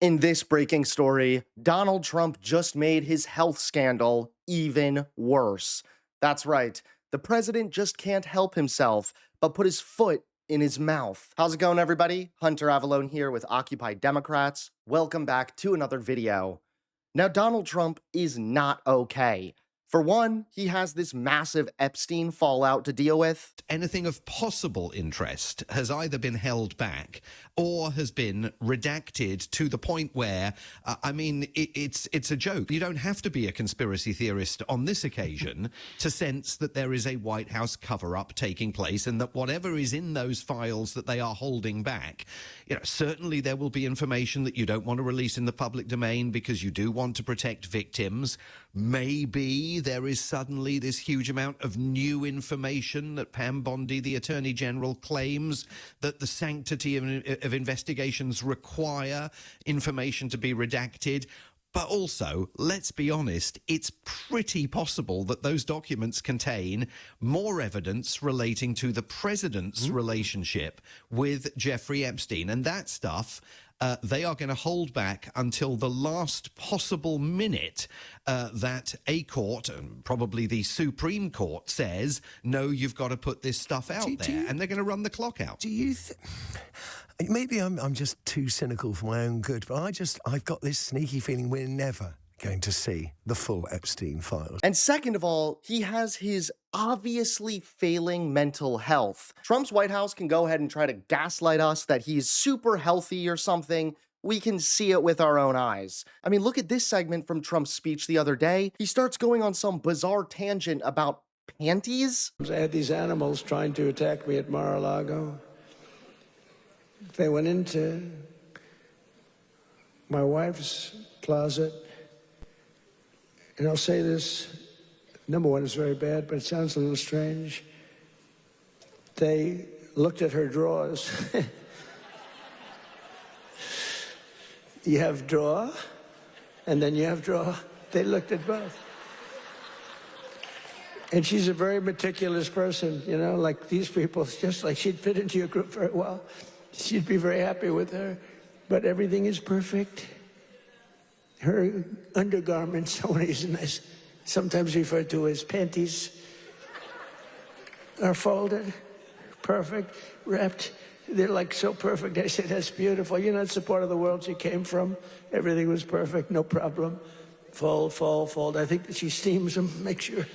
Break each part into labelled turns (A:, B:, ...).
A: In this breaking story, Donald Trump just made his health scandal even worse. That's right, the president just can't help himself but put his foot in his mouth. How's it going, everybody? Hunter Avallone here with Occupy Democrats. Welcome back to another video. Now, Donald Trump is not okay. For one, he has this massive Epstein fallout to deal with.
B: Anything of possible interest has either been held back or has been redacted to the point where, it's a joke. You don't have to be a conspiracy theorist on this occasion to sense that there is a White House cover-up taking place and that whatever is in those files that they are holding back, certainly there will be information that you don't want to release in the public domain because you do want to protect victims. Maybe there is suddenly this huge amount of new information that Pam Bondi, the Attorney General, claims that the sanctity of investigations require information to be redacted. But also, let's be honest, it's pretty possible that those documents contain more evidence relating to the president's relationship with Jeffrey Epstein. And that stuff, they are going to hold back until the last possible minute that a court, and probably the Supreme Court, says, no, you've got to put this stuff out there. And they're going to run the clock out.
C: Do you maybe I'm just too cynical for my own good, but I've got this sneaky feeling we're never going to see the full Epstein files.
A: And second of all, he has his obviously failing mental health. Trump's White House can go ahead and try to gaslight us that he's super healthy or something. We can see it with our own eyes. I mean, look at this segment from Trump's speech the other day. He starts going on some bizarre tangent about panties.
D: I had these animals trying to attack me at Mar-a-Lago. They went into my wife's closet, and I'll say this, number one, it's very bad, but it sounds a little strange. They looked at her drawers. You have drawer, and then you have drawer. They looked at both. And she's a very meticulous person, like these people. It's just like she'd fit into your group very well. She'd be very happy with her, but everything is perfect. Her undergarments, sometimes referred to as panties, are folded, perfect, wrapped. They're like so perfect. I said, that's beautiful. It's the part of the world she came from. Everything was perfect, no problem. Fold, fold, fold. I think that she steams them, make sure.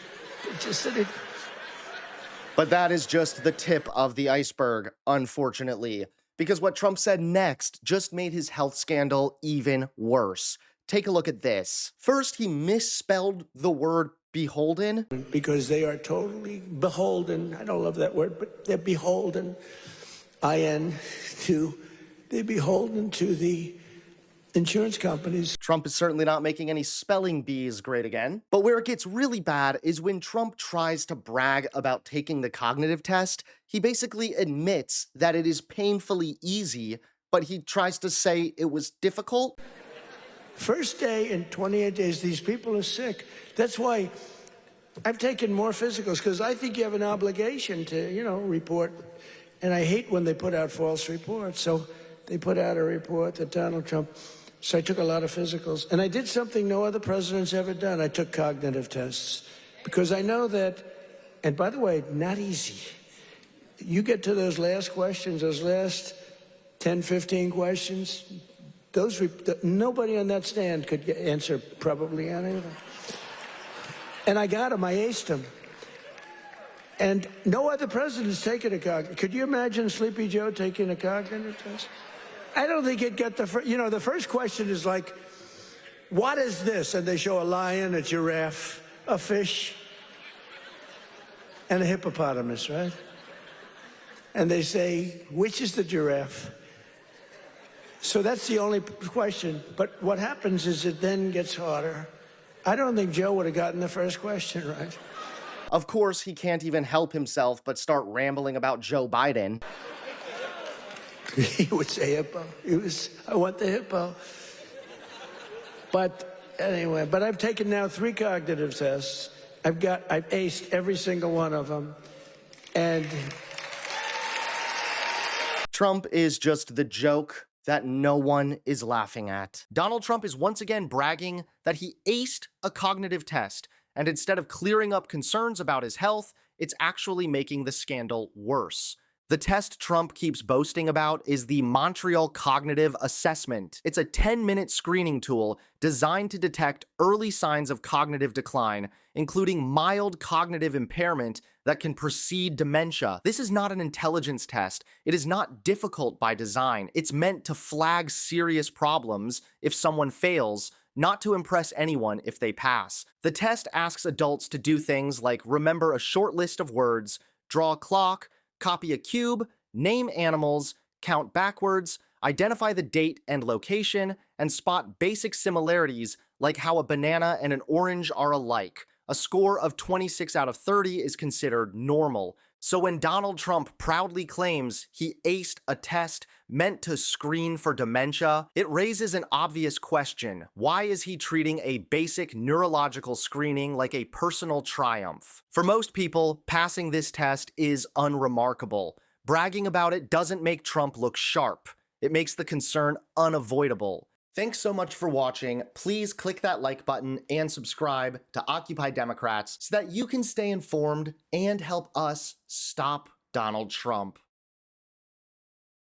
A: But that is just the tip of the iceberg, unfortunately. Because what Trump said next just made his health scandal even worse. Take a look at this. First, he misspelled the word beholden.
D: Because they are totally beholden. I don't love that word, but they're beholden. They're beholden to the insurance companies.
A: Trump is certainly not making any spelling bees great again. But where it gets really bad is when Trump tries to brag about taking the cognitive test. He basically admits that it is painfully easy, but he tries to say it was difficult.
D: First day in 28 days, these people are sick. That's why I've taken more physicals, because I think you have an obligation to, report. And I hate when they put out false reports. So they put out a report that Donald Trump. So I took a lot of physicals. And I did something no other president's ever done. I took cognitive tests. Because I know that, and by the way, not easy. You get to those last questions, those last 10, 15 questions, nobody on that stand could answer probably any of them. And I got them, I aced them. And no other president's taken a cognitive. Could you imagine Sleepy Joe taking a cognitive test? I don't think he'd get the first question is like, what is this? And they show a lion, a giraffe, a fish, and a hippopotamus, right? And they say, which is the giraffe? So that's the only question. But what happens is it then gets harder. I don't think Joe would have gotten the first question right.
A: Of course, he can't even help himself but start rambling about Joe Biden.
D: He would say hippo. I want the hippo. But anyway, I've taken now 3 cognitive tests. I've aced every single one of them. And
A: Trump is just the joke that no one is laughing at. Donald Trump is once again bragging that he aced a cognitive test, and instead of clearing up concerns about his health, it's actually making the scandal worse. The test Trump keeps boasting about is the Montreal Cognitive Assessment. It's a 10-minute screening tool designed to detect early signs of cognitive decline, including mild cognitive impairment that can precede dementia. This is not an intelligence test. It is not difficult by design. It's meant to flag serious problems if someone fails, not to impress anyone if they pass. The test asks adults to do things like remember a short list of words, draw a clock, copy a cube, name animals, count backwards, identify the date and location, and spot basic similarities like how a banana and an orange are alike. A score of 26 out of 30 is considered normal. So when Donald Trump proudly claims he aced a test meant to screen for dementia, it raises an obvious question. Why is he treating a basic neurological screening like a personal triumph? For most people, passing this test is unremarkable. Bragging about it doesn't make Trump look sharp. It makes the concern unavoidable. Thanks so much for watching. Please click that like button and subscribe to Occupy Democrats so that you can stay informed and help us stop Donald Trump.